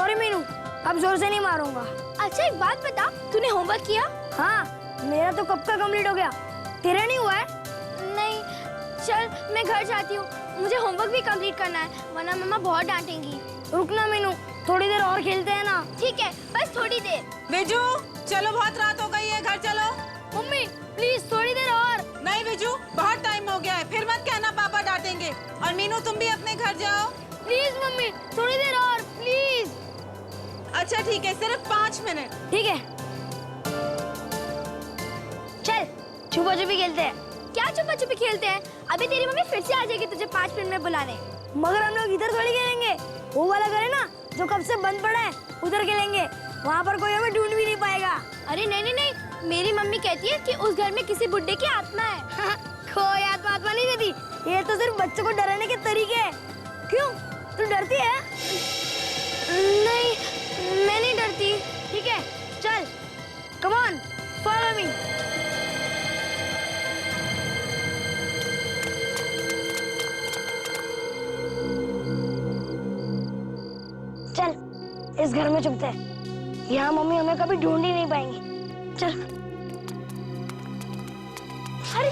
Sorry Meenu, अब जोर से नहीं मारूंगा। अच्छा एक बात बता, तूने होमवर्क किया? हाँ, मेरा तो कब का कंप्लीट हो गया, तेरा नहीं हुआ है? नहीं, चल मैं घर जाती हूँ, मुझे होमवर्क भी कंप्लीट करना है, वरना मम्मा बहुत डांटेंगी। रुकना मीनू, थोड़ी देर और खेलते हैं ना। ठीक है, बस थोड़ी देर। विजू चलो, बहुत रात हो गई है, घर चलो। मम्मी प्लीज थोड़ी देर और। नहीं विजू, बहुत टाइम हो गया है, फिर मत कहना पापा डांटेंगे। और मीनू तुम भी अपने घर जाओ। प्लीज मम्मी थोड़ी देर और प्लीज। अच्छा ठीक है, सिर्फ 5 मिनट। ठीक है, चल छुपा छुपी खेलते हैं। क्या छुपा छुपी खेलते हैं? अभी तेरी मम्मी फिर से आ जाएगी तुझे 5 मिनट में बुलाने। मगर हम लोग इधर थोड़ी खेलेंगे, वो वाला घर है ना जो कब से बंद पड़ा है, उधर खेलेंगे। वहाँ पर कोई हमें ढूंढ भी नहीं पाएगा। अरे नहीं नहीं नहीं, मेरी मम्मी कहती है कि उस घर में किसी बुड्ढे की आत्मा है। कोई आत्मा नहीं देती, ये तो सिर्फ बच्चों को डराने के तरीके हैं। क्यों, तू डरती है? नहीं, मैं नहीं डरती। ठीक है, चल कम ऑन फॉलो मी। चल इस घर में छुपते हैं, यहाँ मम्मी हमें कभी ढूंढ ही नहीं पाएंगी। चल। अरे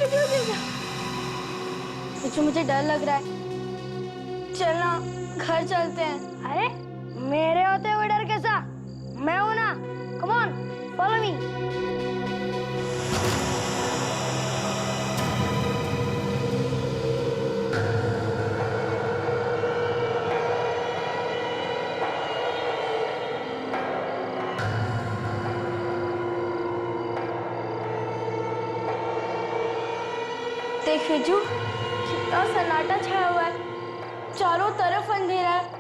बिट्टू मुझे डर लग रहा है, चलना घर चलते हैं। अरे मेरे होते हुए डर कैसा, मैं हूं ना। Come on follow me. देख बिट्टू, कितना सन्नाटा छाया हुआ है, चारों तरफ अंधेरा है।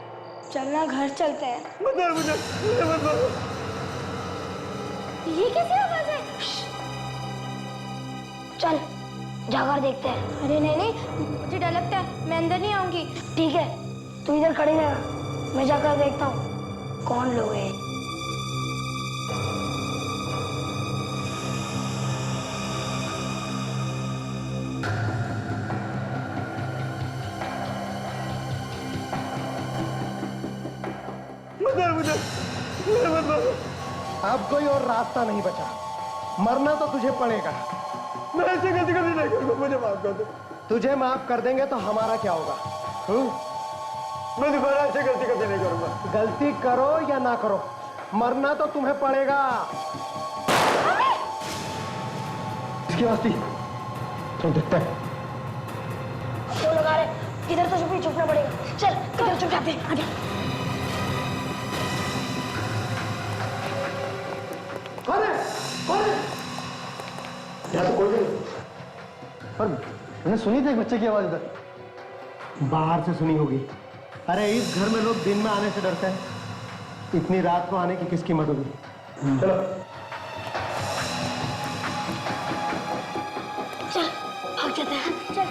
चलना घर चलते हैं। मुझे ये कैसी आवाज है? चल जाकर देखते हैं। अरे नहीं नहीं, मुझे डर लगता है, मैं अंदर नहीं आऊंगी। ठीक है, तू इधर खड़ी रह, मैं जाकर देखता हूँ कौन लोग हैं। अब कोई और रास्ता नहीं बचा, मरना तो तुझे पड़ेगा। मैं ऐसी गलती कभी नहीं करूंगा, मुझे माफ कर दो। तुझे माफ कर देंगे तो हमारा क्या होगा? मैं दोबारा ऐसी गलती कभी नहीं करूंगा। गलती करो या ना करो, मरना तो तुम्हें पड़ेगा। इसकी वास्ती तो देखते हैं। क्यों लगा रहे, इधर तो छुपना पड़ेगा। चल इधर छुप जाते हैं, आजा। यहाँ तो कोई नहीं, पर मैंने सुनी थी एक बच्चे की आवाज इधर, बाहर से सुनी होगी। अरे इस घर में लोग दिन में आने से डरते हैं, इतनी रात को आने की किसकी मदद होगी? चलो चल भाग जाते हैं। चल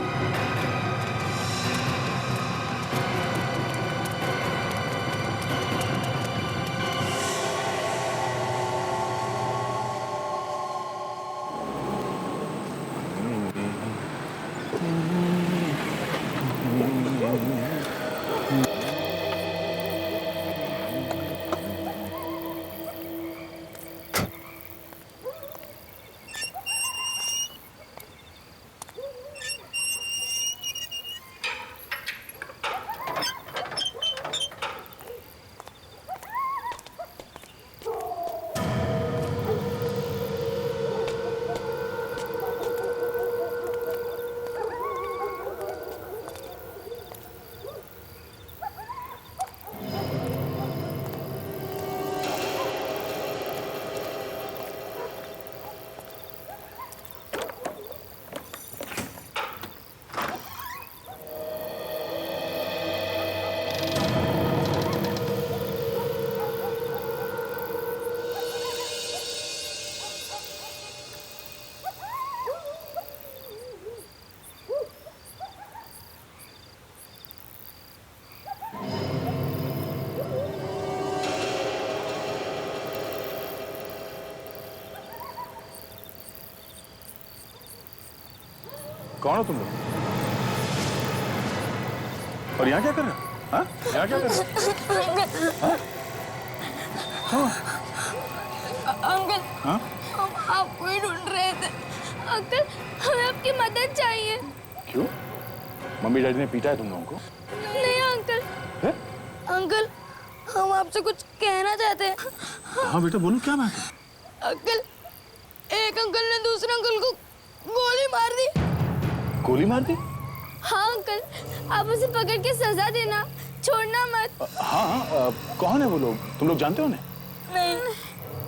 कौन हो तुम लोग? और यहाँ क्या कर रहे हो? हाँ? यहाँ क्या कर रहे हो? हाँ? अंकल हाँ? हम आपको ही ढूंढ रहे थे। अंकल हमें आपकी मदद चाहिए। क्यों? मम्मी डैडी ने पीटा है तुम लोगों को? नहीं अंकल। है? अंकल हम आपसे कुछ कहना चाहते हैं। हाँ बेटा बोलो, क्या बात है? अंकल एक अंकल ने दूसरे अंकल को गोली मार दी। गोली मार दी? हाँ अंकल आप उसे पकड़ के सजा देना, छोड़ना मत। हाँ, कौन है वो लोग? तुम लोग जानते हो उन्हें? नहीं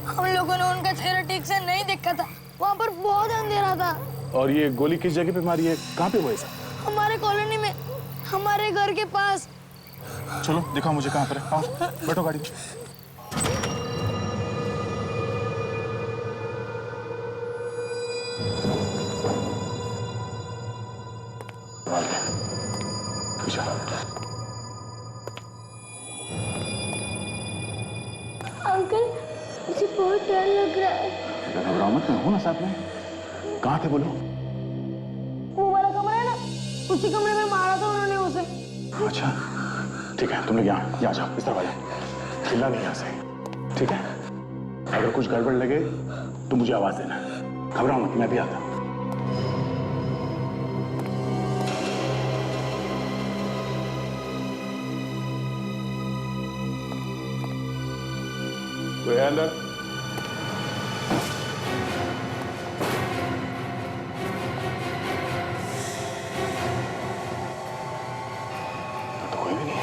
हम लोगों ने उनका चेहरा ठीक से नहीं देखा था, वहाँ पर बहुत अंधेरा था। और ये गोली किस जगह पे मारी है? कहाँ पे हुआ ऐसा? हमारे कॉलोनी में, हमारे घर के पास। चलो दिखाओ मुझे कहाँ पर है। आओ बैठो गाड़ी में। अंकल मुझे बहुत डर लग रहा है। घबराओ मत, मैं हूं ना साथ में। कहाँ थे बोलो? वो वाला कमरा है ना, उसी कमरे में मारा था उन्होंने उसे। अच्छा ठीक है, तुम लोग यहाँ जाओ, इस तरफ आ जाओ। हिलना नहीं यहाँ से, ठीक है? अगर कुछ गड़बड़ लगे तो मुझे आवाज देना। घबराओ मत, मैं भी आता हूँ। कोई है अंदर? तो कोई भी नहीं।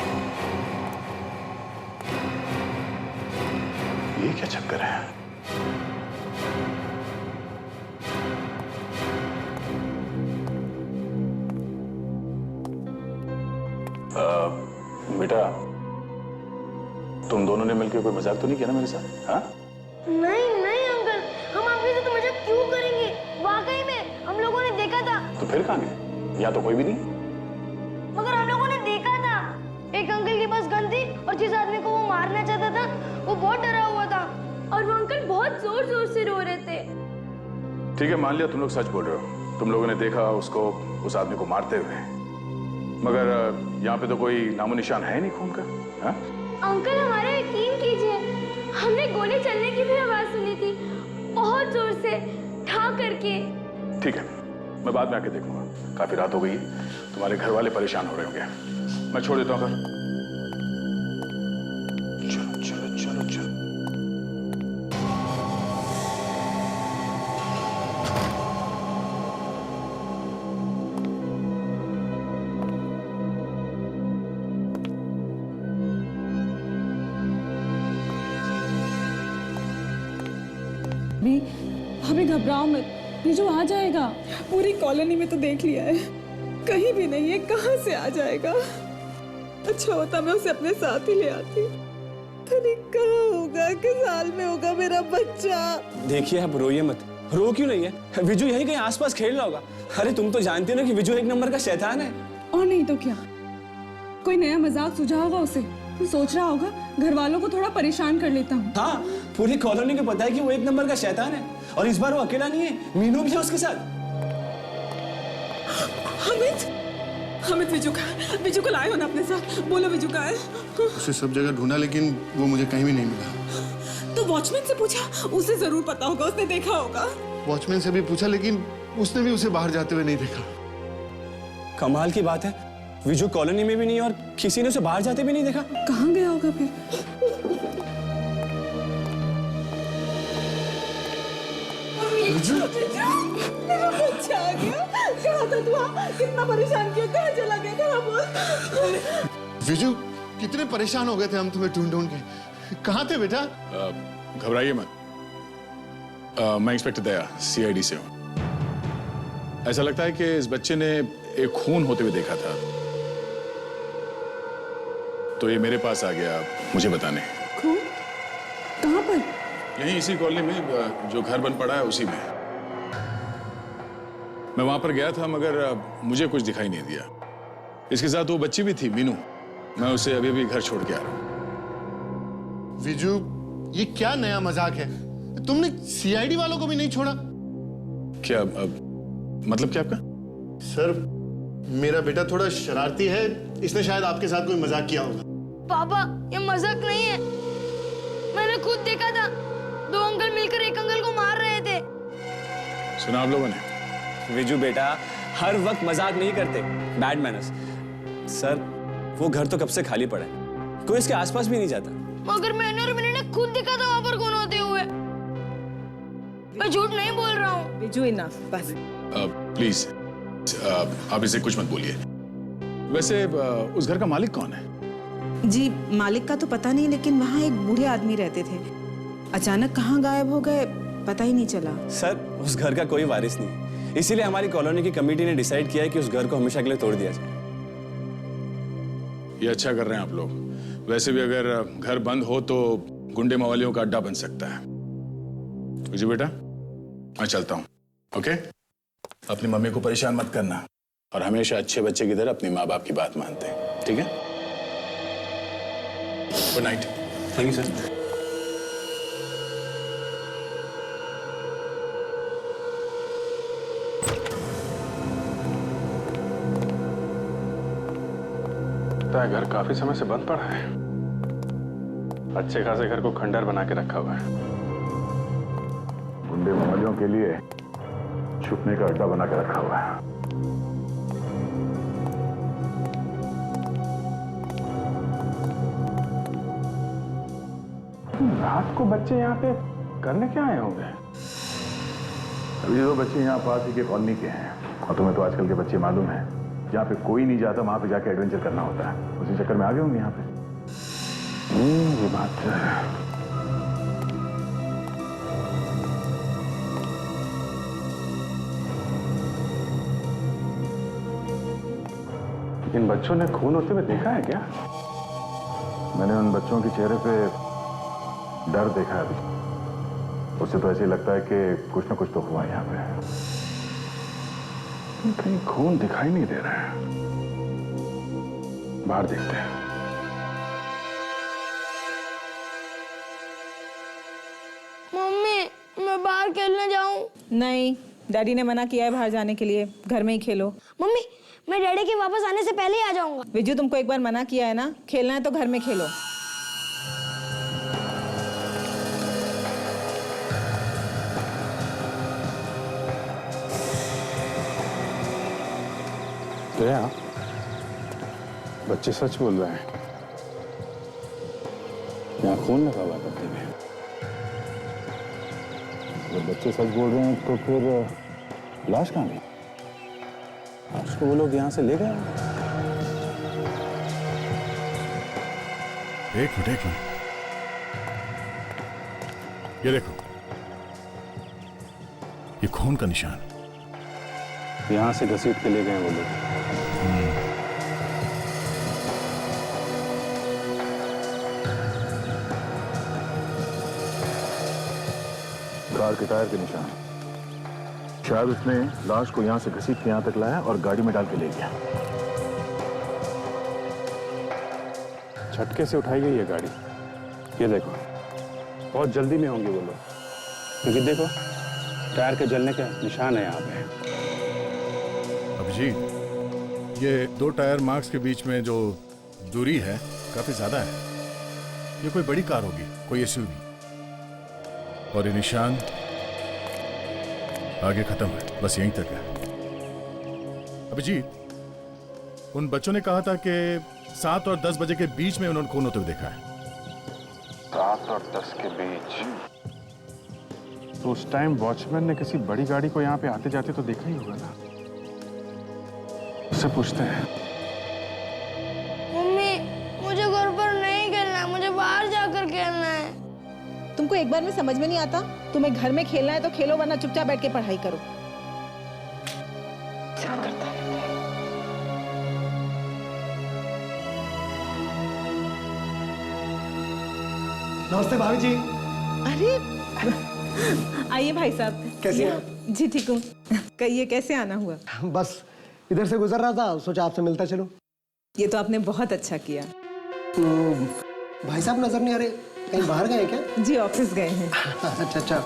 ये क्या चक्कर है? बेटा तुम दोनों ने मिलकर कोई मजाक तो नहीं किया ना मेरे साथ? हाँ? नहीं नहीं अंकल, हम आपके साथ मजाक क्यों करेंगे? वाकई में हम लोगों ने देखा था। तो फिर कहाँ गए? यहाँ तो कोई भी नहीं। मगर हम लोगों ने देखा था, एक अंकल के पास गन थी और जिस आदमी को वो मारना चाहता था वो बहुत डरा हुआ था और वो अंकल बहुत जोर जोर से रो रहे थे। ठीक है, मान लिया तुम लोग सच बोल रहे हो। तुम लोगों ने देखा उसको, उस आदमी को मारते हुए, मगर यहाँ पे तो कोई नामो निशान है नहीं खून का। हाँ? अंकल हमारा यकीन कीजिए, हमने गोली चलने की भी आवाज सुनी थी, बहुत जोर से, ठा करके। ठीक है, मैं बाद में आके देखूंगा। काफी रात हो गई, तुम्हारे घर वाले परेशान हो रहे होंगे। मैं छोड़ देता हूँ घर। चलो चलो चलो चलो। हमें घबराओ मत, ये जो आ जाएगा। पूरी कॉलोनी में तो देख लिया है, कहीं भी नहीं है, कहाँ से आ जाएगा। अच्छा होता मैं उसे अपने साथ ही ले आती। तनिक कहाँ होगा, किस हाल में होगा मेरा बच्चा। देखिए आप रोइए मत। रो क्यों नहीं है? विजू यहीं कहीं आसपास खेल रहा होगा। अरे तुम तो जानते हो ना कि विजू एक नंबर का शैतान है। और नहीं तो क्या, कोई नया मजाक सूझा होगा उसे, तो सोच रहा होगा घर वालों को थोड़ा परेशान कर लेता हूँ। हाँ, पूरी कॉलोनी को पता है कि वो एक नंबर का शैतान है। और इस बार वो अकेला नहीं है, मीनू भी है उसके साथ। हमिद विजू को लाए हो ना अपने साथ? बोलो विजू कहाँ है? उसे सब जगह ढूंढा लेकिन वो मुझे कहीं भी नहीं मिला। तो वॉचमैन से पूछा? उसे जरूर पता होगा, उसने देखा होगा। वॉचमैन से भी पूछा लेकिन उसने भी उसे बाहर जाते हुए नहीं देखा। कमाल की बात है, विजू कॉलोनी में भी नहीं और किसी ने उसे बाहर जाते भी नहीं देखा। कहाँ गया होगा फिर? मेरा बच्चा आ गया। कहाँ था तू? कितना परेशान किया, कहाँ चला गया, कहाँ बोल। विजू कितने परेशान हो गए थे हम तुम्हें ढूंढ ढूंढ के। कहाँ थे बेटा? घबराइए मत। मैं इंस्पेक्टर दया, CID से हूँ। ऐसा लगता है कि इस बच्चे ने एक खून होते हुए देखा था, तो ये मेरे पास आ गया मुझे बताने। खून? कहाँ पर? यहीं इसी कॉलोनी में, जो घर बन पड़ा है उसी में। मैं वहां पर गया था मगर मुझे कुछ दिखाई नहीं दिया। इसके साथ वो बच्ची भी थी, मीनू। मैं उसे अभी भी घर छोड़ के आ रहा हूँ। विजू ये क्या नया मजाक है? तुमने CID वालों को भी नहीं छोड़ा? क्या मतलब क्या आपका? सर मेरा बेटा थोड़ा शरारती है, इसने शायद आपके साथ कोई मजाक किया होगा। पापा ये मजाक नहीं है, मैंने मैंने खुद देखा था, दो अंकल मिलकर एक अंकल को मार रहे थे। सुना आप लोगों ने? विजू बेटा हर वक्त मजाक नहीं करते, बैड मैनर्स। सर वो घर तो कब से खाली पड़ा है, कोई इसके आसपास भी नहीं जाता। मगर मैंने और मैंने खुद देखा था वहां पर कौन होते हुए। मैं झूठ नहीं बोल रहा हूँ। बिजू इनफ, बस। प्लीज आप इसे कुछ मत बोलिए। वैसे उस घर का मालिक कौन है? जी मालिक का तो पता नहीं, लेकिन वहाँ एक बूढ़े आदमी रहते थे। अचानक कहाँ गायब हो गए पता ही नहीं चला। सर उस घर का कोई वारिस नहीं है, इसीलिए हमारी कॉलोनी की कमेटी ने डिसाइड किया है कि उस घर को हमेशा के लिए तोड़ दिया जाए। ये अच्छा कर रहे हैं आप लोग। वैसे भी अगर घर बंद हो तो गुंडे मवालियों का अड्डा बन सकता है। विजू बेटा मैं चलता हूँ, ओके? अपनी मम्मी को परेशान मत करना और हमेशा अच्छे बच्चे की तरह अपनी माँ बाप की बात मानते हैं, ठीक है? Good night. Thank you sir. घर काफी समय से बंद पड़ा है। अच्छे खासे घर को खंडर बना के रखा हुआ है। गुंडे मवालियों के लिए छुपने का अड्डा बना के रखा हुआ है। रात को बच्चे यहाँ पे करने क्या आए होंगे? अभी दो बच्चे यहाँ पास ही के कॉलोनी के हैं और तुम्हें तो आजकल के बच्चे मालूम है, जहाँ पे कोई नहीं जाता वहां पे जाके एडवेंचर करना होता है। उसी चक्कर में आ गए होंगे यहाँ पे। ये बात है। इन बच्चों ने खून होते हुए देखा है क्या? मैंने उन बच्चों के चेहरे पे डर देखा है अभी। उससे तो ऐसे लगता है कि कुछ ना कुछ तो हुआ यहाँ पे। कहीं खून दिखाई नहीं दे रहा है। बाहर देखते हैं। मम्मी मैं बाहर खेलने जाऊं? नहीं, डैडी ने मना किया है बाहर जाने के लिए, घर में ही खेलो। मम्मी मैं डैडी के वापस आने से पहले ही आ जाऊंगा। विजू तुमको एक बार मना किया है ना, खेलना है तो घर में खेलो। क्या बच्चे सच बोल रहे हैं? यहाँ खून लगा हुआ पत्ते में। जब बच्चे सच बोल रहे हैं तो फिर लाश कहाँ गई? लाश को वो लोग यहाँ से ले गए। एक मिनट ये देखो, ये खून का निशान। यहाँ से घसीट के ले गए वो लोग। कार के टायर के निशान। शायद उसने लाश को यहाँ से घसीट के यहाँ तक लाया और गाड़ी में डाल के ले गया। झटके से उठाई गई है गाड़ी। ये देखो बहुत जल्दी में होंगे वो लोग, क्योंकि देखो टायर के जलने का निशान है यहाँ पे। अभिजीत, ये दो टायर मार्क्स के बीच में जो दूरी है काफी ज्यादा है। ये कोई बड़ी कार होगी, कोई एसयूवी। और ये निशान आगे खत्म है, बस यहीं तक है। अभिजीत, उन बच्चों ने कहा था कि 7 और 10 बजे के बीच में उन्होंने खून होते हुए देखा है। 7 और 10 के बीच? तो उस टाइम वॉचमैन ने किसी बड़ी गाड़ी को यहाँ पे आते जाते तो देखा ही होगा ना। उससे पूछते हैं। मम्मी मुझे घर पर नहीं खेलना है, मुझे बाहर जाकर खेलना है। तुमको एक बार में समझ में नहीं आता? तुम्हें घर में खेलना है तो खेलो, वरना चुपचाप बैठ के पढ़ाई करो। नमस्ते भाभी जी। अरे आइए भाई साहब। कैसे हैं आप? जी ठीक हूँ। कहिए कैसे आना हुआ? बस इधर से गुजर रहा था, सोचा आपसे मिलता चलो। ये तो आपने बहुत अच्छा किया। भाई साहब नजर नहीं आ रहे, कहीं बाहर गए क्या? जी ऑफिस गए हैं। अच्छा अच्छा।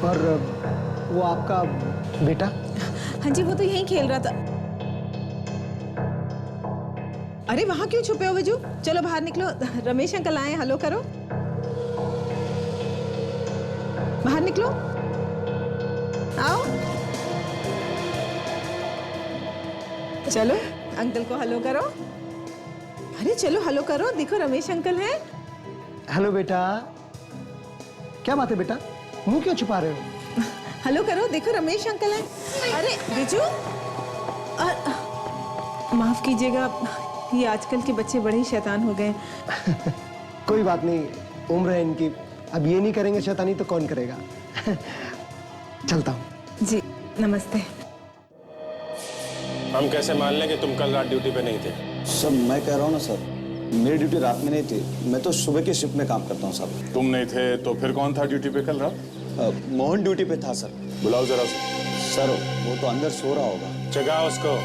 और वो आपका बेटा? हाँ जी, वो तो यहीं खेल रहा था। अरे वहां क्यों छुपे हो विजू? चलो बाहर निकलो, रमेश अंकल आए, हेलो करो। बाहर निकलो, आओ। चलो अंकल को हेलो करो। अरे चलो हेलो करो, देखो रमेश अंकल हैं। हेलो बेटा। क्या बात है बेटा, मुंह क्यों छुपा रहे हो? हेलो करो, देखो रमेश अंकल हैं। अरे बिजू, माफ कीजिएगा, ये आजकल के बच्चे बड़े ही शैतान हो गए। कोई बात नहीं, उम्र है इनकी, अब ये नहीं करेंगे शैतानी तो कौन करेगा। चलता हूँ। जी नमस्ते। हम कैसे मान लें कि तुम कल रात ड्यूटी पे नहीं थे? सर मैं कह रहा हूँ ना सर, मेरी ड्यूटी रात में नहीं थी, मैं तो सुबह की शिफ्ट में काम करता हूँ सर। तुम नहीं थे तो फिर कौन था ड्यूटी पे कल रात? मोहन ड्यूटी पे था सर। बुलाओ जरा उसे। सर वो तो अंदर सो रहा होगा। जगाओ उसको,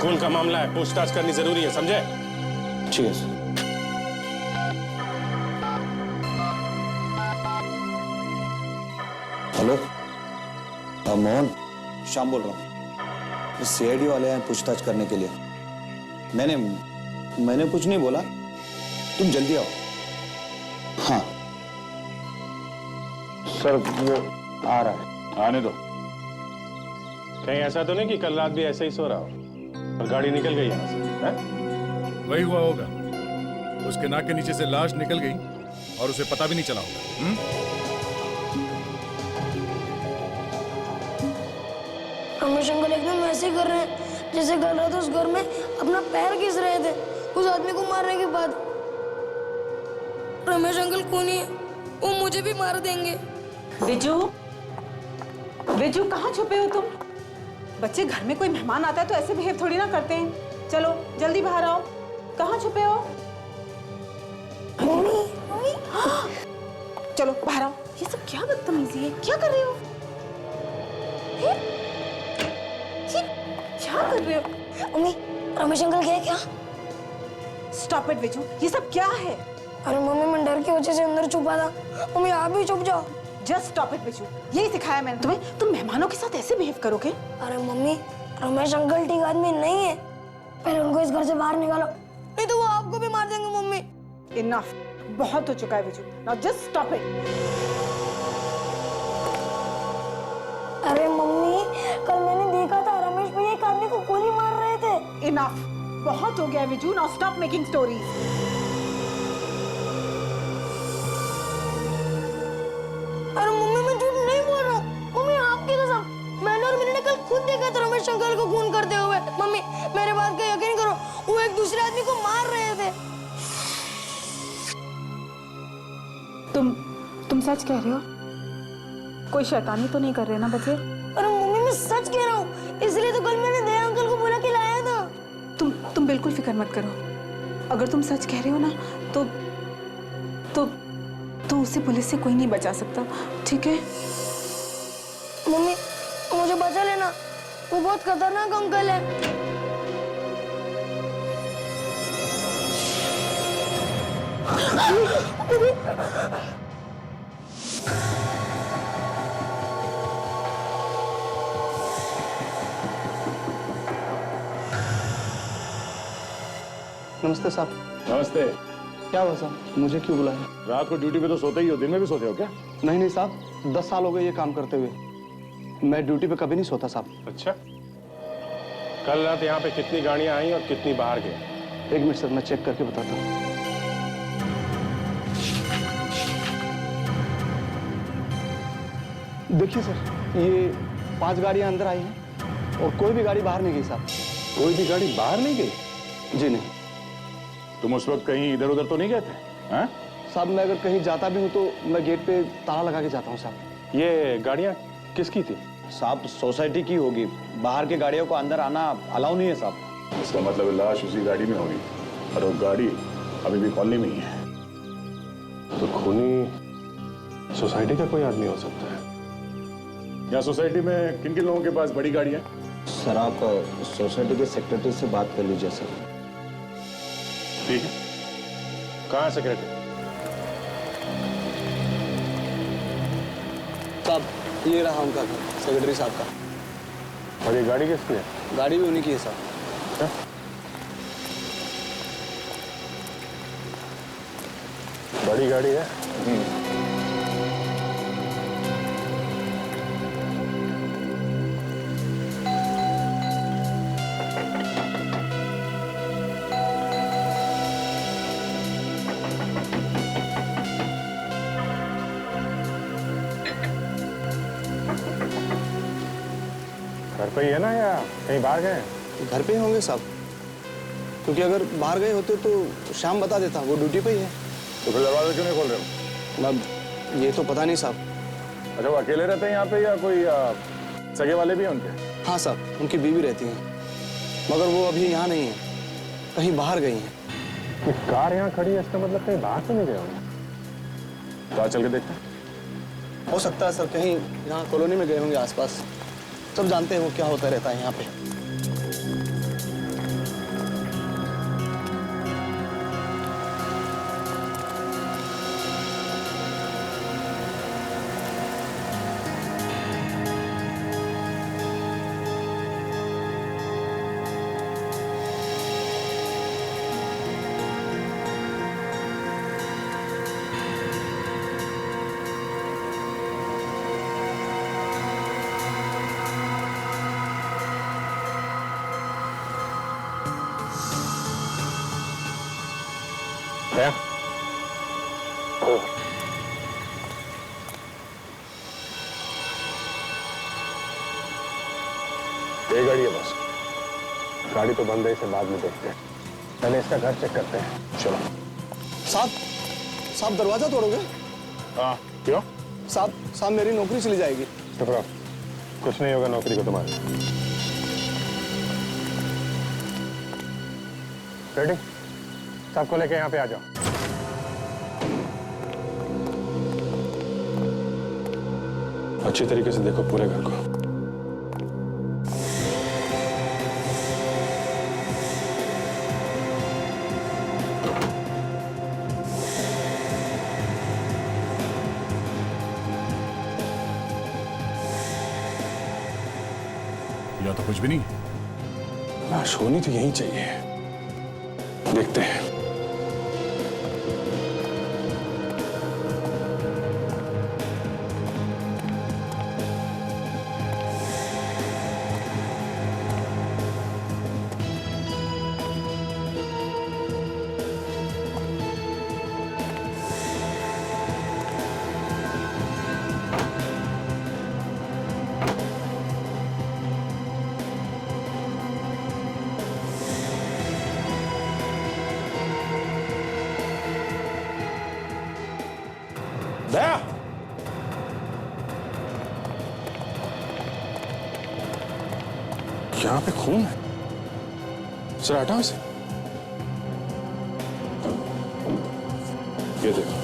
खून का मामला है, पूछताछ करनी जरूरी है, समझे? ठीक है सर। हेलो मोहन, श्याम बोल रहा हूँ। सीआईडी वाले हैं पूछताछ करने के लिए। मैंने कुछ नहीं बोला, तुम जल्दी आओ। हाँ सर वो आ रहा है। आने दो। कहीं ऐसा तो नहीं कि कल रात भी ऐसे ही सो रहा हो और गाड़ी निकल गई यहाँ से? हैं? वही हुआ होगा, उसके नाक के नीचे से लाश निकल गई और उसे पता भी नहीं चला होगा। रमेश अंकल एकदम वैसे ही कर रहे हैं जैसे कल रात उस घर में अपना पैर घिस रहे थे उस आदमी को मारने के बाद। रमेश अंकल कौन है, वो मुझे भी मार देंगे। बिजू, बिजू कहाँ छुपे हो तुम? बच्चे घर में कोई मेहमान आता है तो ऐसे बिहेव थोड़ी ना करते हैं। चलो जल्दी बाहर आओ, कहाँ छुपे हो? मम्मी, चलो बाहर आओ। ये सब क्या बदतमीजी है, क्या कर रहे हो? क्या कर रहे हो? मम्मी, रमेश अंकल गए क्या? स्टॉप इट बिजू, ये सब क्या है? अरे मम्मी, मैं डर की वजह से अंदर छुपा था। मम्मी आप भी चुप जाओ। जस्ट स्टॉप इट बिजू, यही सिखाया मैंने तुम्हें। तुम मेहमानों के साथ ऐसे बिहेव करोगे? अरे मम्मी, रमेश अंकल ठीक आदमी नहीं है, पहले उनको इस घर से बाहर निकालो, नहीं तो वो आपको भी मार देंगे। मम्मी इनफ, बहुत हो चुका है Biju, now just stop it. अरे मम्मी, कल मैंने देखा था रमेश भैया एक आदमी को गोली मार रहे थे। इनफ, बहुत हो गया Biju, now stop making stories. अरे मम्मी, मैं झूठ नहीं बोल रहा हूँ। मम्मी आपकी कसम, मैंने और मैंने कल खुद देखा था रमेश अंकल को खून करते हुए। मम्मी मेरे बात का यकीन करो, वो एक दूसरे आदमी को मार रहे थे। तुम सच कह रहे हो? कोई शैतानी तो नहीं कर रहे ना बच्चे? अरे मम्मी, मैं सच कह रहा हूँ, इसलिए तो कल मैंने दया अंकल को बुला के लाया था। तुम बिल्कुल फिक्र मत करो। अगर तुम सच कह रहे हो ना तो उसे पुलिस से कोई नहीं बचा सकता, ठीक है? मम्मी मुझे बचा लेना, वो बहुत खतरनाक अंकल है। नमस्ते साहब। नमस्ते। क्या हुआ साहब, मुझे क्यों बुलाया? रात को ड्यूटी पे तो सोते ही हो, दिन में भी सोते हो क्या? नहीं साहब, 10 साल हो गए ये काम करते हुए, मैं ड्यूटी पे कभी नहीं सोता साहब। अच्छा, कल रात यहाँ पे कितनी गाड़ियाँ आई और कितनी बाहर गई? 1 मिनट सर, मैं चेक करके बताता हूँ। देखिए सर, ये 5 गाड़ियाँ अंदर आई हैं और कोई भी गाड़ी बाहर नहीं गई साहब। कोई भी गाड़ी बाहर नहीं गई? जी नहीं। तुम उस वक्त कहीं इधर उधर तो नहीं गए थे? हैं? साहब मैं अगर कहीं जाता भी हूँ तो मैं गेट पे ताला लगा के जाता हूँ साहब। ये गाड़ियाँ किसकी थी? साहब सोसाइटी की होगी, बाहर की गाड़ियों को अंदर आना अलाउ नहीं है साहब। इसका मतलब लाश उसी गाड़ी में होगी और वो गाड़ी अभी भी कॉलोनी में ही है। तो खूनी सोसाइटी का कोई आदमी हो सकता है। यहाँ सोसाइटी में किन किन लोगों के पास बड़ी गाड़ी है? सर आप सोसाइटी के सेक्रेटरी से बात कर लीजिए सर। ठीक है, कहाँ है सेक्रेटरी? साहब ये रहा उनका घर, सेक्रेटरी साहब का। और ये गाड़ी किसकी है? गाड़ी भी उन्हीं की है साहब। क्या? बड़ी गाड़ी है। घर पे ही है ना या कहीं बाहर गए? घर पे ही होंगे साहब, क्योंकि अगर बाहर गए होते तो शाम बता देता, वो ड्यूटी पे ही है। तो फिर दरवाजा क्यों नहीं खोल रहे हो? अब ये तो पता नहीं साहब। अच्छा, वो अकेले रहते हैं यहाँ पे या कोई सगे वाले भी हैं उनके? हाँ साहब, उनकी बीवी रहती है, मगर वो अभी यहाँ नहीं है, कहीं बाहर गई हैं। ये कार यहाँ खड़ी है, इसका मतलब कहीं बाहर तो नहीं गए होंगे। तो आज चल के देखते हैं। हो सकता है सर कहीं यहाँ कॉलोनी में गए होंगे आसपास। सब जानते हैं वो क्या होता रहता है यहाँ पे। क्या? ये गाड़ी है बस। गाड़ी तो बंद है, इसे बाद में देखते हैं। पहले इसका घर चेक करते हैं। चलो। साहब दरवाजा तोड़ोगे? हाँ, क्यों? साहब मेरी नौकरी चली जाएगी। चुप रहो, कुछ नहीं होगा नौकरी को तुम्हारी। रेडी? सबको लेके यहाँ पे आ जाओ। अच्छी तरीके से देखो पूरे घर को। या तो कुछ भी नहीं। लाश होनी तो यहीं चाहिए, देखते हैं। दया, यहाँ पे खून है। सर हटाओ इसे। ये देखो।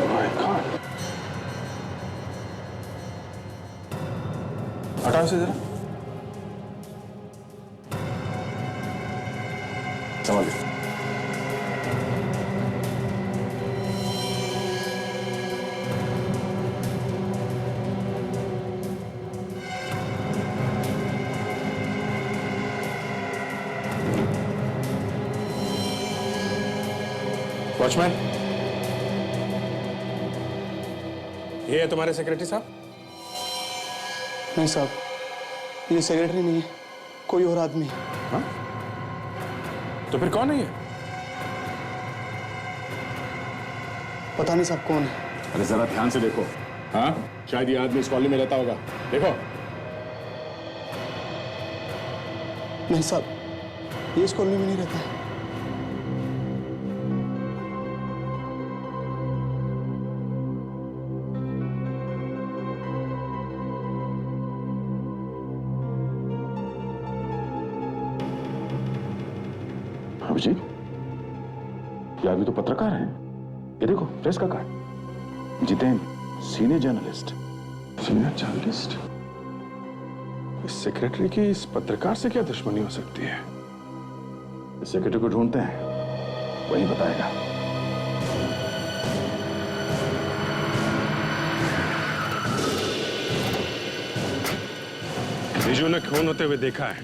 My God. हटाओ इसे जरा। संभाल। वॉचमैन, ये है तुम्हारे सेक्रेटरी साहब? नहीं साहब, ये सेक्रेटरी नहीं है, कोई और आदमी है। हाँ? तो फिर कौन है ये? पता नहीं साहब कौन है। अरे जरा ध्यान से देखो। हाँ, शायद ये आदमी इस कॉलोनी में रहता होगा। देखो। नहीं साहब, ये इस कॉलोनी में नहीं रहता है। अभिजीत, ये आदमी तो पत्रकार है। ये देखो प्रेस का card. Jitendra, senior journalist. Senior journalist? इस सेक्रेटरी की इस पत्रकार से क्या दुश्मनी हो सकती है? सेक्रेटरी को ढूंढते हैं, वही बताएगा। बिजू ने खून होते हुए देखा है,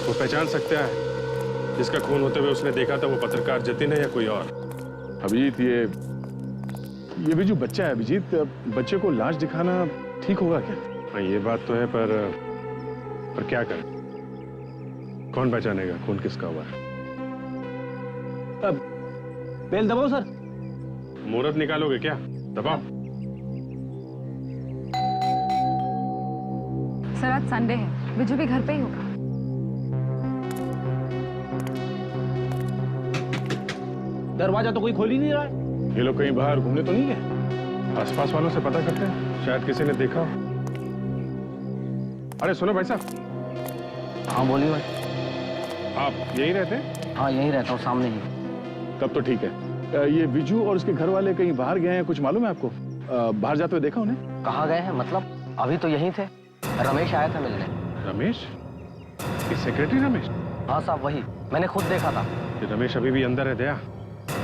वो पहचान सकता है जिसका खून होते हुए उसने देखा था वो पत्रकार जतिन है या कोई और। अभिजीत, ये बिजू बच्चा है। अभिजीत, बच्चे को लाश दिखाना ठीक होगा क्या? हाँ, ये बात तो है, पर क्या करें? कौन पहचानेगा खून किसका हुआ है? बेल दबाओ सर। मुहूर्त निकालोगे क्या? दबाओ। सर आज संडे है, बिजू भी घर पे ही होगा। दरवाजा तो कोई खोल ही नहीं रहा है। ये लोग कहीं बाहर घूमने तो नहीं गए? आसपास वालों से पता करते हैं, शायद किसी ने देखा हो। अरे सुनो भाई साहब। हाँ बोलिए भाई। आप यही रहते हैं? हाँ यहीं रहता हूँ, सामने ही। तब तो ठीक है। ये बिजू और उसके घर वाले कहीं बाहर गए हैं, कुछ मालूम है आपको? बाहर जाते हुए देखा उन्हें? कहाँ गए हैं मतलब? अभी तो यहीं थे, रमेश आया था मिलने। रमेश? ये सेक्रेटरी रमेश? हाँ साहब वही, मैंने खुद देखा था। ये रमेश अभी भी अंदर है दया,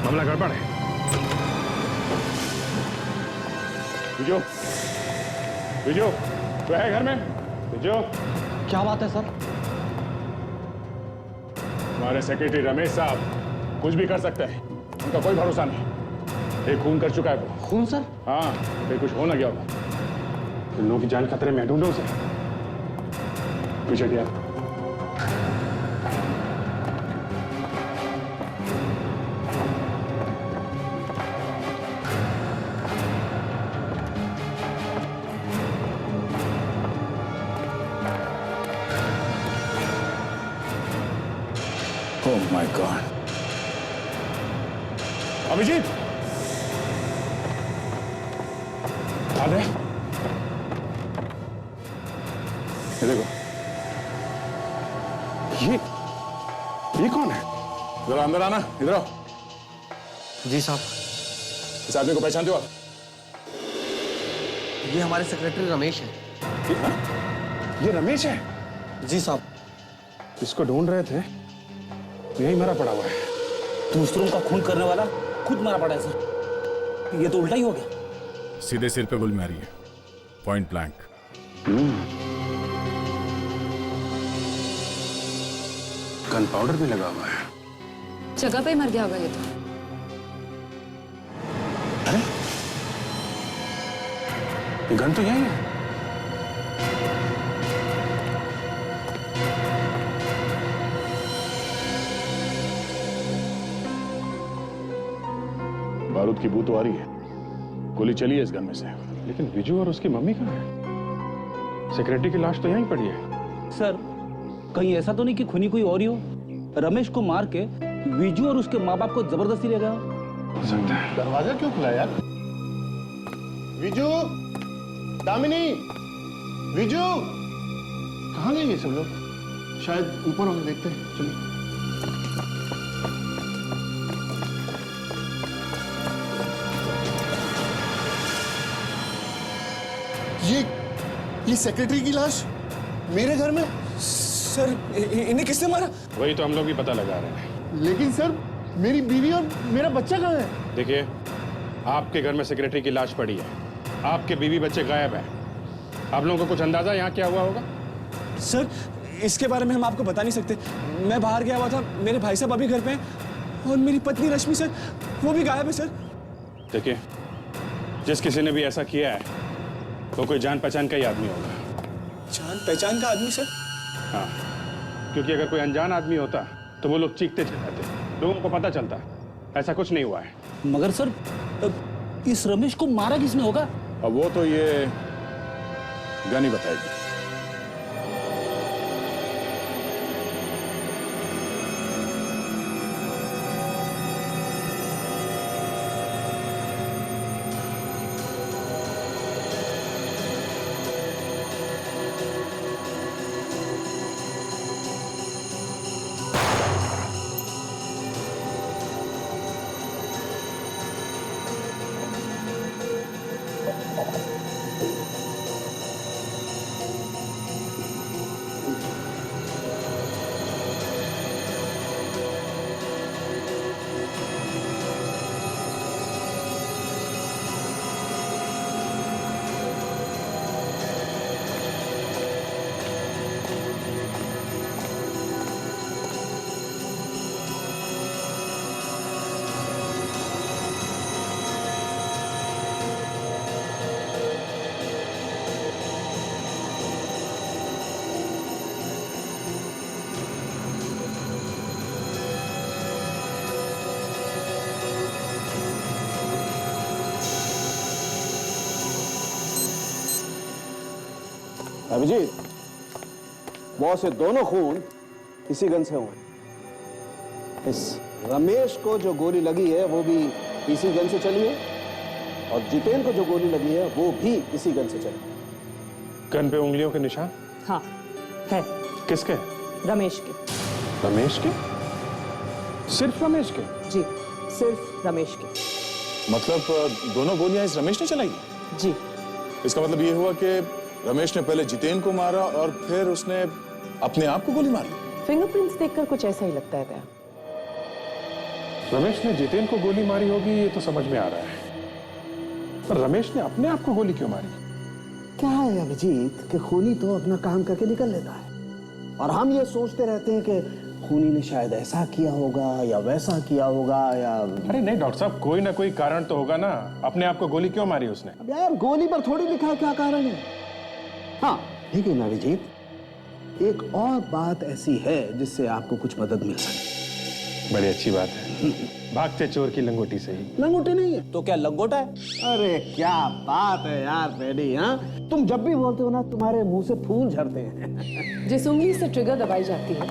मामला गड़बड़ है। बिजू, बिजू, तो है घर में? बिजू, क्या बात है सर? हमारे सेक्रेटरी रमेश साहब कुछ भी कर सकते हैं, उनका कोई भरोसा नहीं। एक खून कर चुका है वो। खून सर? हाँ, फिर कुछ हो ना गया होगा। इन लोगों की जान खतरे में, ढूंढो उसे। पीछे क्या? Oh my God! अभिजीत, आ रहे? ये देखो, ये कौन है? जरा अंदर आना, इधर आओ। जी साहब। इस आदमी को पहचानते हो आप? ये हमारे सेक्रेटरी रमेश है। ये रमेश है? जी साहब। इसको ढूंढ रहे थे, यही मरा पड़ा हुआ है। दूसरों का खून करने वाला खुद मारा पड़ा है सर। ये तो उल्टा ही हो गया। सीधे सिर पे गोली मारी है, पॉइंट ब्लैंक। गन पाउडर भी लगा हुआ है। जगह पे ही मर गया होगा ये तो। अरे ये गन तो यही है। बारूद की बू तो आ रही है, गोली चली है इस गन में से। लेकिन बिजू और उसकी मम्मी कहाँ है? सेक्रेटरी की लाश तो यहीं पड़ी है। सर कहीं ऐसा तो नहीं कि खूनी कोई और ही हो? रमेश को मार के बिजू और उसके माँ बाप को जबरदस्ती ले गया हो सकता है। दरवाजा क्यों खुला यार? विजू, दामिनी, विजू, कहाँ गए ये सब लोग? शायद ऊपर होंगे, देखते हैं। चलिए। ये सेक्रेटरी की लाश मेरे घर में? सर इन्हें किसने मारा? वही तो हम लोग भी पता लगा रहे हैं। लेकिन सर मेरी बीवी और मेरा बच्चा कहाँ है? देखिए, आपके घर में सेक्रेटरी की लाश पड़ी है, आपके बीवी बच्चे गायब हैं। आप लोगों को कुछ अंदाजा यहाँ क्या हुआ होगा? सर इसके बारे में हम आपको बता नहीं सकते। मैं बाहर गया हुआ था, मेरे भाई साहब अभी घर पे हैं और मेरी पत्नी रश्मि सर वो भी गायब है सर। देखिए, जिस किसी ने भी ऐसा किया है वो कोई जान पहचान का ही आदमी होगा। जान पहचान का आदमी सर? हाँ, क्योंकि अगर कोई अनजान आदमी होता तो वो लोग चीखते चले जाते, लोगों को पता चलता। ऐसा कुछ नहीं हुआ है। मगर सर इस रमेश को मारा किसने होगा? अब वो तो ये गन ही बताएगी। अभिजीत, बॉस ये दोनों खून इसी गन से हुए। इस रमेश को जो गोली लगी है वो भी इसी गन से चली है, और जितेन को जो गोली लगी है वो भी इसी गन से चली है। गन पे उंगलियों के निशान? हाँ है। किसके? रमेश के। रमेश के? सिर्फ रमेश के? जी, सिर्फ रमेश के। मतलब दोनों गोलियां इस रमेश ने चलाई? जी। इसका मतलब ये हुआ कि रमेश ने पहले जितेन को मारा और फिर उसने अपने आप को गोली मारी। फिंगरप्रिंट्स देखकर कुछ ऐसा ही लगता है दया। रमेश ने जितेन को गोली मारी होगी ये तो समझ में आ रहा है, पर रमेश ने अपने आप को गोली क्यों मारी? क्या है अभिजीत कि खूनी तो अपना काम करके निकल लेता है, और हम ये सोचते रहते हैं कि खूनी ने शायद ऐसा किया होगा या वैसा किया होगा या। अरे नहीं डॉक्टर साहब, कोई ना कोई कारण तो होगा ना। अपने आप को गोली क्यों मारी उसने? अब यार गोली पर थोड़ी लिखा है क्या कारण है। हाँ लेकिन अभिजीत, एक और बात ऐसी है जिससे आपको कुछ मदद मिल सकती। बड़ी अच्छी बात है। भागते चोर की लंगोटी से ही। लंगोटी नहीं है तो क्या लंगोटा है? अरे क्या बात है यार फ्रेडी, हाँ तुम जब भी बोलते हो ना तुम्हारे मुंह से फूल झड़ते हैं। जिस उंगली से ट्रिगर दबाई जाती है,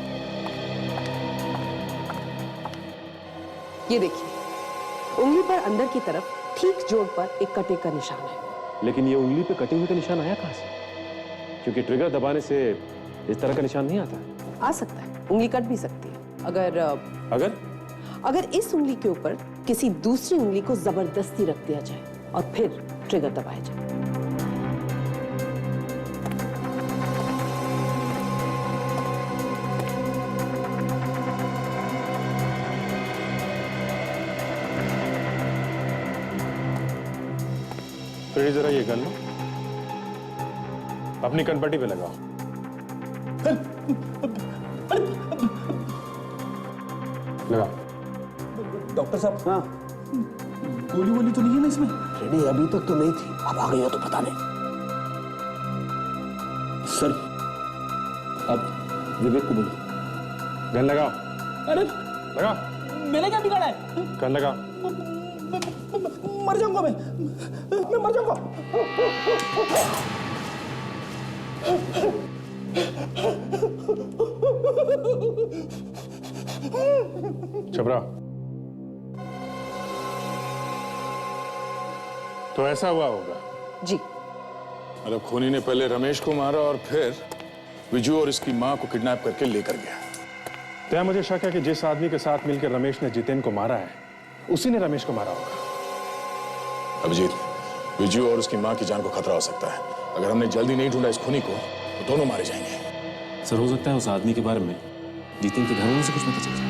ये देखिए, उंगली पर अंदर की तरफ ठीक जोड़ पर एक कटे का निशान है। लेकिन ये उंगली पे कटे हुए का निशान आया कहां से? क्योंकि ट्रिगर दबाने से इस तरह का निशान नहीं आता। आ सकता है, उंगली कट भी सकती है अगर इस उंगली के ऊपर किसी दूसरी उंगली को जबरदस्ती रख दिया जाए और फिर ट्रिगर दबाया जाए। फिर जरा ये गन लो, अपनी कनपट्टी पे लगाओ। लगाओ। डॉक्टर साहब, हाँ गोली वोली तो नहीं है ना इसमें? फ्रेडी अभी तक तो नहीं थी, अब आ गई हो तो पता नहीं। सर अब विवेक को बोलो। गन लगाओ। अरे लगाओ। मैंने क्या बिगाड़ा है? गन लगाओ। मर जाऊंगा मैं मर जाऊंगा। छबरा, तो ऐसा हुआ होगा? जी। मतलब खूनी ने पहले रमेश को मारा और फिर विजू और इसकी मां को किडनैप करके लेकर गया। तो मुझे शक है कि जिस आदमी के साथ मिलकर रमेश ने जितेन को मारा है, उसी ने रमेश को मारा होगा। अभिजीत, विजू और उसकी मां की जान को खतरा हो सकता है। अगर हमने जल्दी नहीं ढूंढा इस खूनी को तो दोनों मारे जाएंगे। सर हो सकता है उस आदमी के बारे में जितेन के घर वालों से कुछ पता चल जाए।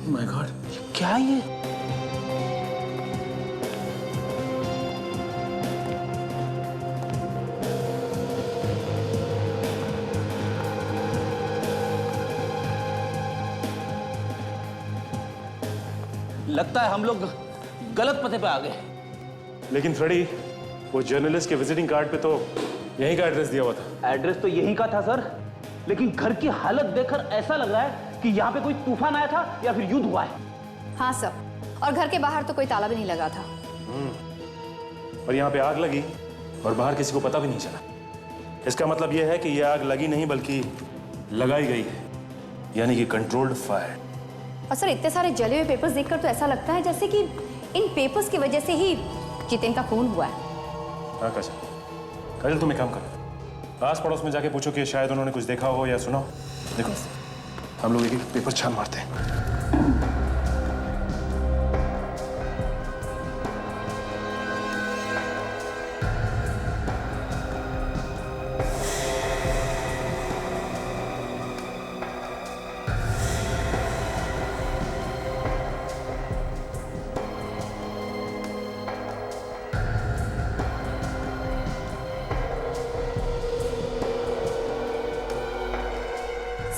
माय गॉड, क्या ये? लगता है हम लोग गलत पते पे आ गए। लेकिन फ्रेडी, वो जर्नलिस्ट के विजिटिंग कार्ड पे तो यहीं का एड्रेस दिया हुआ था। एड्रेस तो यहीं का था सर, लेकिन घर की हालत देखकर ऐसा लग रहा है कि यहाँ पे कोई तूफान आया था या फिर युद्ध हुआ है। हाँ सर, और घर के बाहर तो कोई ताला भी नहीं लगा था। और यहाँ पे आग लगी और बाहर किसी को पता भी नहीं चला। इसका मतलब यह है कि यह आग लगी नहीं बल्कि लगाई गई है, यानी कि कंट्रोल्ड फायर। और सर इतने सारे जले हुए पेपर्स देखकर तो ऐसा लगता है जैसे कि इन पेपर्स की वजह से ही जितेन का खून हुआ है। हाँ काजल, तुम एक काम करो, आस पड़ोस में जाके पूछो कि शायद उन्होंने कुछ देखा हो या सुना हो। देखो हम लोग एक पेपर छान मारते हैं।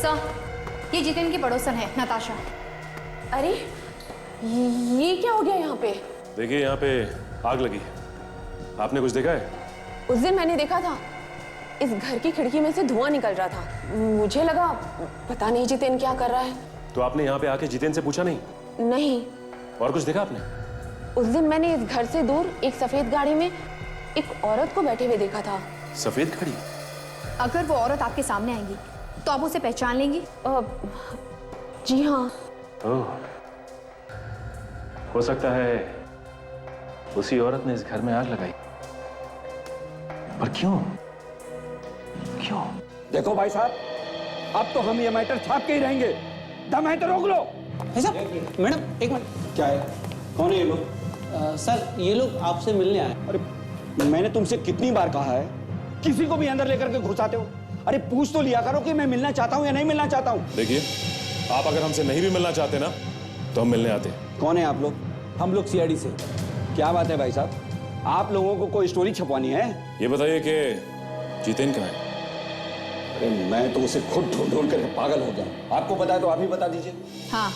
सर, ये जितेन की पड़ोसन है, नताशा। अरे ये क्या हो गया यहाँ पे? देखिए यहाँ पे आग लगी है, आपने कुछ देखा है? उस दिन मैंने देखा था, इस घर की खिड़की में से धुआं निकल रहा था। मुझे लगा पता नहीं जितेन क्या कर रहा है। तो आपने यहाँ पे आके जितेन से पूछा नहीं? नहीं। और कुछ देखा आपने? उस दिन मैंने इस घर से दूर एक सफेद गाड़ी में एक औरत को बैठे हुए देखा था। सफेद गाड़ी? अगर वो औरत आपके सामने आएगी तो आप उसे पहचान लेंगी? जी हाँ। ओह, हो सकता है उसी औरत ने इस घर में आग लगाई। पर क्यों? क्यों? देखो भाई साहब, अब तो हम ये मैटर छाप के ही रहेंगे। दम है तो रोक लो। ऐसा? मैडम एक मिनट। क्या है? कौन है ये लोग? सर ये लोग आपसे मिलने आए। अरे मैंने तुमसे कितनी बार कहा है, किसी को भी अंदर लेकर के घुसाते हो? अरे पूछ तो लिया करो कि मैं मिलना चाहता हूँ या नहीं मिलना चाहता हूँ। देखिए, आप अगर हमसे नहीं भी मिलना चाहते ना तो हम मिलने आते। कौन है आप लोग? हम लोग सीआईडी से। क्या बात है भाई साहब, आप लोगों को कोई स्टोरी छपवानी है? ये बताइए कि जितेन कहाँ है? अरे मैं तो उसे खुद ढूंढ ढूंढ कर पागल हो गया। आपको पता है तो आप ही बता दीजिए। हाँ,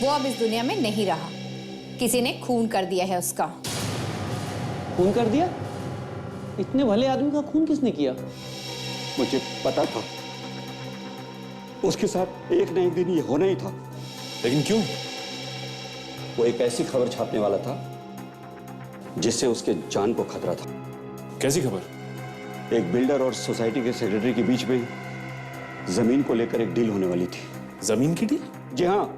वो अब इस दुनिया में नहीं रहा। किसी ने खून कर दिया है उसका। खून कर दिया? इतने भले आदमी का खून किसने किया? मुझे पता था उसके साथ एक न एक दिन ये होना ही था। लेकिन क्यों? वो एक ऐसी खबर छापने वाला था जिससे उसके जान को खतरा था। कैसी खबर? एक बिल्डर और सोसाइटी के सेक्रेटरी के बीच में जमीन को लेकर एक डील होने वाली थी। जमीन की डील? जी हाँ,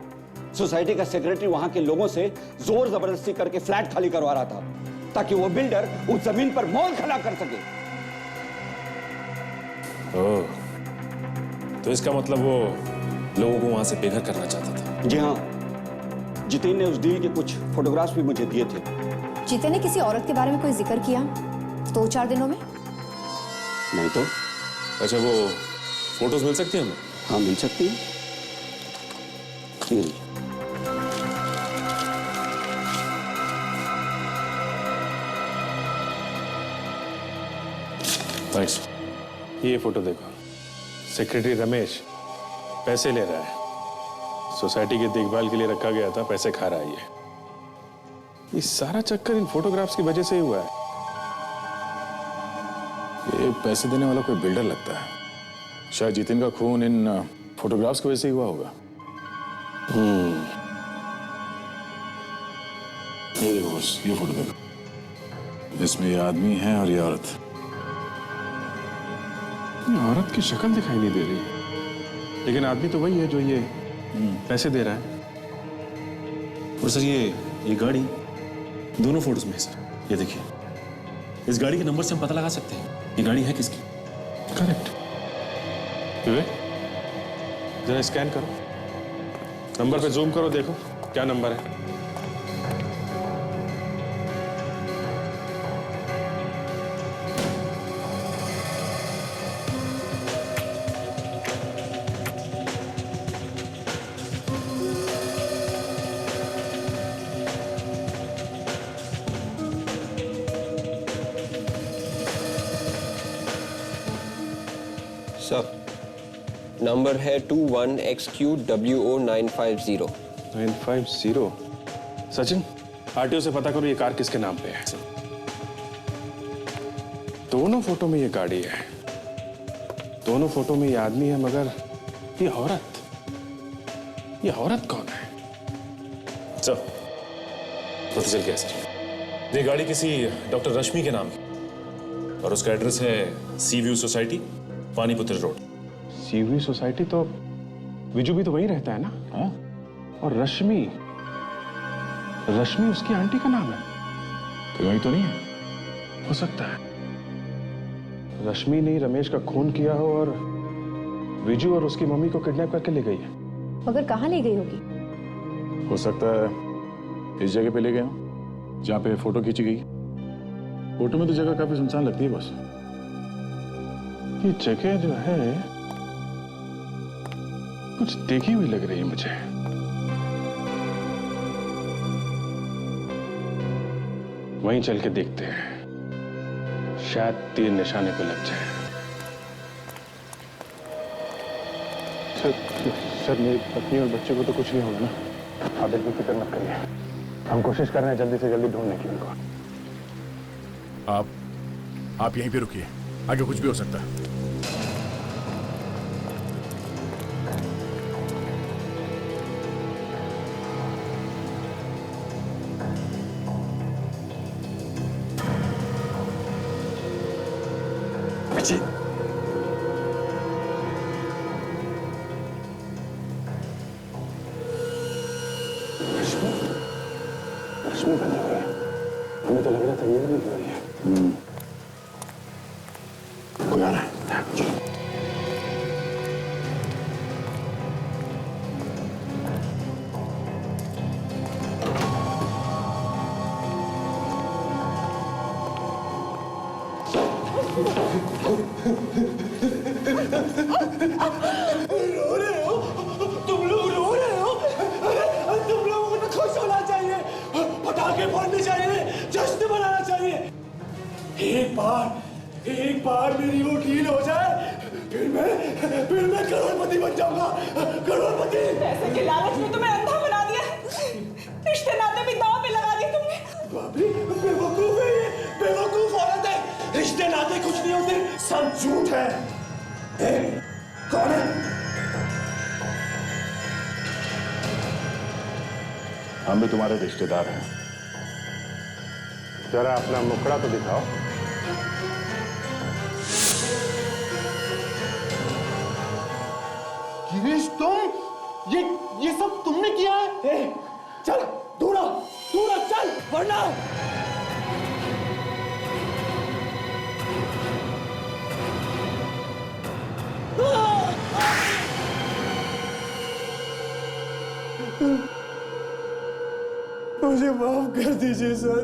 सोसाइटी का सेक्रेटरी वहां के लोगों से जोर जबरदस्ती करके फ्लैट खाली करवा रहा था ताकि वो बिल्डर उस जमीन पर मॉल खड़ा कर सके। ओह, तो इसका मतलब वो लोगों को वहां से बेघर करना चाहता था। जी हाँ, जितेन ने उस डील के कुछ फोटोग्राफ्स भी मुझे दिए थे। जितेन ने किसी औरत के बारे में कोई जिक्र किया 2-4 दिनों में? नहीं तो। अच्छा, वो फोटोज मिल सकती है हमें? हाँ, मिल सकती है। थैंक्स। ये फोटो देखो, सेक्रेटरी रमेश पैसे ले रहा है। सोसाइटी की देखभाल के लिए रखा गया था, पैसे खा रहा है ये सारा चक्कर इन फोटोग्राफ्स की वजह से ही हुआ है। ये पैसे देने वाला कोई बिल्डर लगता है। शायद जितेन का खून इन फोटोग्राफ्स की वजह से ही हुआ होगा। ये देखो बस, ये फोटो देखो, इसमें ये आदमी है और ये औरत। ये औरत की शक्ल दिखाई नहीं दे रही, लेकिन आदमी तो वही है जो ये पैसे दे रहा है। और सर ये गाड़ी दोनों फोटोज में है सर। ये देखिए, इस गाड़ी के नंबर से हम पता लगा सकते हैं ये गाड़ी है किसकी। करेक्ट। जरा स्कैन करो, नंबर पे जूम करो, देखो क्या नंबर है। सर, नंबर है 21XQWO950। 950। सचिन, आरटीओ से पता करो ये कार किसके नाम पे है। दोनों फोटो में ये गाड़ी है, दोनों फोटो में ये आदमी है, मगर ये औरत कौन है? चल, पता चल गया सर। ये गाड़ी किसी डॉक्टर रश्मि के नाम है और उसका एड्रेस है sea view society, Paniputra road. Sea view society तो विजू भी तो वहीं रहता है ना? हाँ? और रश्मि उसकी आंटी का नाम है, तो वही तो नहीं है? हो सकता है रश्मि ने रमेश का खून किया हो और विजू और उसकी मम्मी को किडनैप करके ले गई है। मगर कहाँ ले गई होगी? हो सकता है इस जगह पे ले गए हो जहाँ पे फोटो खींची गई। फोटो में तो जगह काफी सुनसान लगती है, बस ये जगह जो है कुछ देखी हुई लग रही है मुझे। वहीं चल के देखते हैं, शायद तीर निशाने पे लग जाए। सर, मेरी पत्नी और बच्चे को तो कुछ नहीं होगा ना? आप बिल्कुल फिक्र मत करिए, हम कोशिश कर रहे हैं जल्दी से जल्दी ढूंढने की उनको। आप यहीं पे रुकिए, आगे कुछ भी हो सकता है। रो रहे हो? तुम लोग रो रहे हो? अरे तुम लोगों को तो खुश होना चाहिए, पटाखे फोड़ने चाहिए, जश्न मनाना चाहिए। एक बार मेरी वो डील हो जाए, फिर मैं करोड़पति बन जाऊंगा, करोड़पति। पैसे के लालच में तुम्हें अंधा बना दिया, रिश्ते नाते भी दांव पे लगा दिए तुमने। भाभी बेवकूफ है ये, बेवकूफ औरत है। रिश्ते नाते कुछ नहीं होते, सब झूठ है। कौन है? हम भी तुम्हारे रिश्तेदार हैं। जरा अपना मुखड़ा तो दिखाओ। गिरीश, तुम ये सब तुमने किया है? चल दूरा चल, वरना मुझे माफ कर दीजिए सर,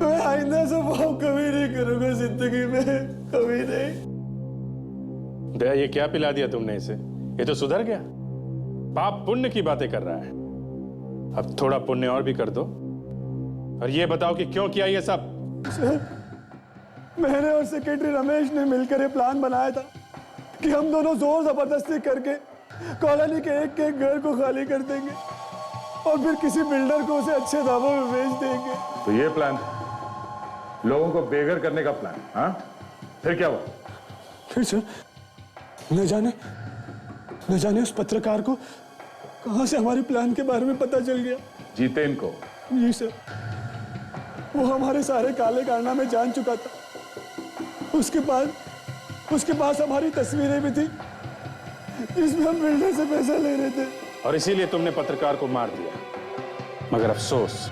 मैं आइंदा से माफ कभी नहीं करूंगा जिंदगी में, कभी नहीं। दया, ये क्या पिला दिया तुमने इसे? ये तो सुधर गया, पाप पुण्य की बातें कर रहा है। अब थोड़ा पुण्य और भी कर दो। और ये बताओ कि क्यों किया ये सब? सर, मैंने और सेक्रेटरी रमेश ने मिलकर ये प्लान बनाया था कि हम दोनों जोर जबरदस्ती करके कॉलोनी के एक घर को खाली कर देंगे और फिर किसी बिल्डर को उसे अच्छे दामों में बेच देंगे। तो ये प्लान, लोगों को बेघर करने का प्लान? हाँ, फिर क्या हुआ? फिर सर, न जाने उस पत्रकार को कहां से हमारे प्लान के बारे में पता चल गया। जितेन को? जी सर, वो हमारे सारे काले कारनामे जान चुका था। उसके पास हमारी तस्वीरें भी थी जिसमें हम बिल्डर से पैसा ले रहे थे। और इसीलिए तुमने पत्रकार को मार दिया। मगर अफसोस,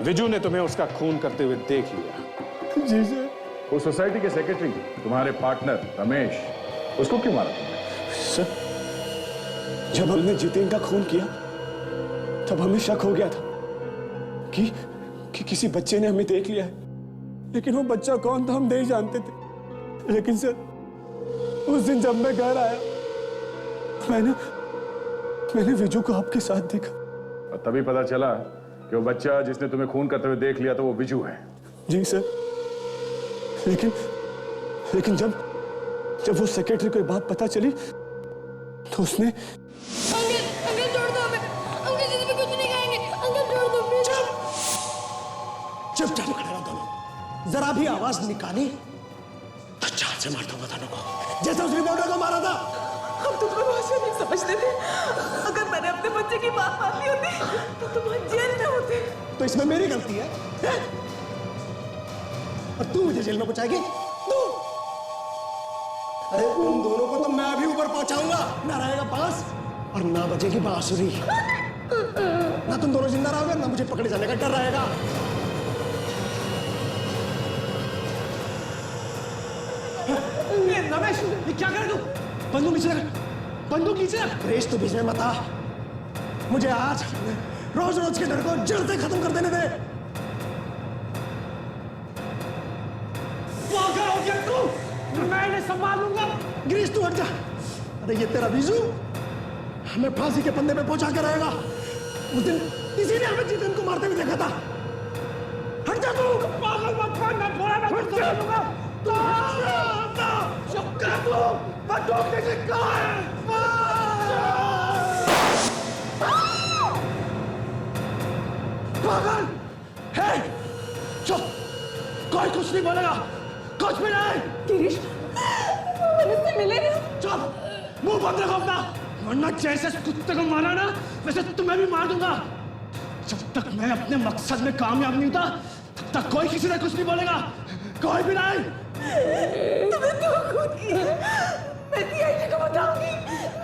विजू ने तुम्हें उसका खून करते हुए देख लिया। जी सर। वो सोसाइटी के सेक्रेटरी, तुम्हारे पार्टनर रमेश, उसको क्यों मारा तुमने? सर, जब हमने जितेन का खून किया तब हमें शक हो गया था कि किसी बच्चे ने हमें देख लिया है, लेकिन वो बच्चा कौन था हम नहीं जानते थे। लेकिन सर, उस दिन जब मैं घर आया, मैंने विजू को आपके साथ देखा। और तभी पता चला कि वो बच्चा जिसने तुम्हें खून करते हुए देख लिया तो वो विजू है। जी सर, लेकिन जब वो सेक्रेटरी को बात पता चली तो उसने अंकल छोड़ दो हमें, अंकल जी भी कुछ नहीं कहेंगे, अंकल छोड़ दो प्लीज। चुपचाप खड़े रहो दोनों, जरा भी आवाज निकाली तो चार से मारता हूँ दोनों को, जैसे उस रिपोर्टर को मारा था। हम तुमको भाषा नहीं समझते थे, अगर मैंने अपने बच्चे की बात मान ली होती तो तुम जेल में होते। तो इसमें मेरी गलती है? और तू मुझे जेल में पहुंचाएगी? तू? अरे उन दोनों को तो मैं भी ऊपर पहुंचाऊंगा, ना रहेगा बांस और ना बजेगी बांसुरी। ना तुम दोनों जिंदा रहोगे, ना मुझे पकड़े जाने का डर रहेगा। रमेश, ये क्या कर रहे तू? बंदूक नीचे रख, बंदूक नीचे रख। रेस तो बीच में मत आ, मुझे आज रोज रोज के डर को जड़ से खत्म कर देने दे। पागल हो गया तू? मैं इन्हें संभाल लूंगा। गिरीश तू हट जा। अरे ये तेरा विजू हमें फांसी के पंदे पे पहुंचा के रहेगा। उस दिन इसी ने हमें जितेन को मारते हुए देखा था। हट जा तू। पागल मत कर, मैं बोला ना मैं संभाल लूंगा। बंदूक नीचे कहाँ है? पागल है, चुप, कोई कुछ नहीं बोलेगा, कुछ भी नहीं। गिरीश, मुझसे मिले ना। चुप, मुंह बंद रखो अपना, वरना जैसे कुत्ते को मारा ना वैसे तुम्हें भी मार दूंगा। जब तक मैं अपने मकसद में कामयाब नहीं होता तब तक कोई किसी से कुछ नहीं बोलेगा, कोई भी नहीं। तुमने तो खुद किया, मैं सीआईडी को बताऊंगी,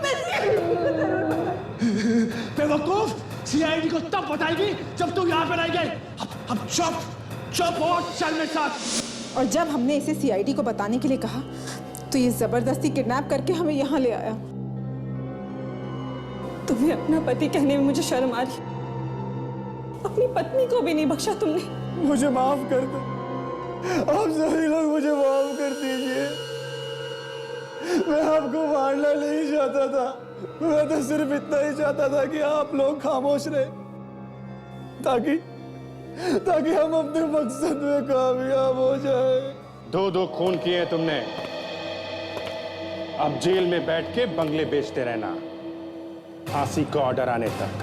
मैं सीआईडी को बताऊंगी। बेवकूफ, सीआईडी को तब बताएगी जब तू यहाँ पे रहेगी। अब चुप और चल मेरे साथ। और जब हमने इसे सीआईडी को बताने के लिए कहा तो ये जबरदस्ती किडनैप करके हमें यहाँ ले आया। तुम्हें अपना पति कहने में मुझे शर्म आ रही, अपनी पत्नी को भी नहीं बख्शा तुमने। मुझे माफ कर दो, आप सभी लोग मुझे माफ कर दीजिए। मैं आपको मारना नहीं चाहता था, मैं तो सिर्फ इतना ही चाहता था कि आप लोग खामोश रहे, ताकि हम अपने मकसद में कामयाब हो जाए। दो खून किए तुमने, अब जेल में बैठ के बंगले बेचते रहना, फांसी का ऑर्डर आने तक।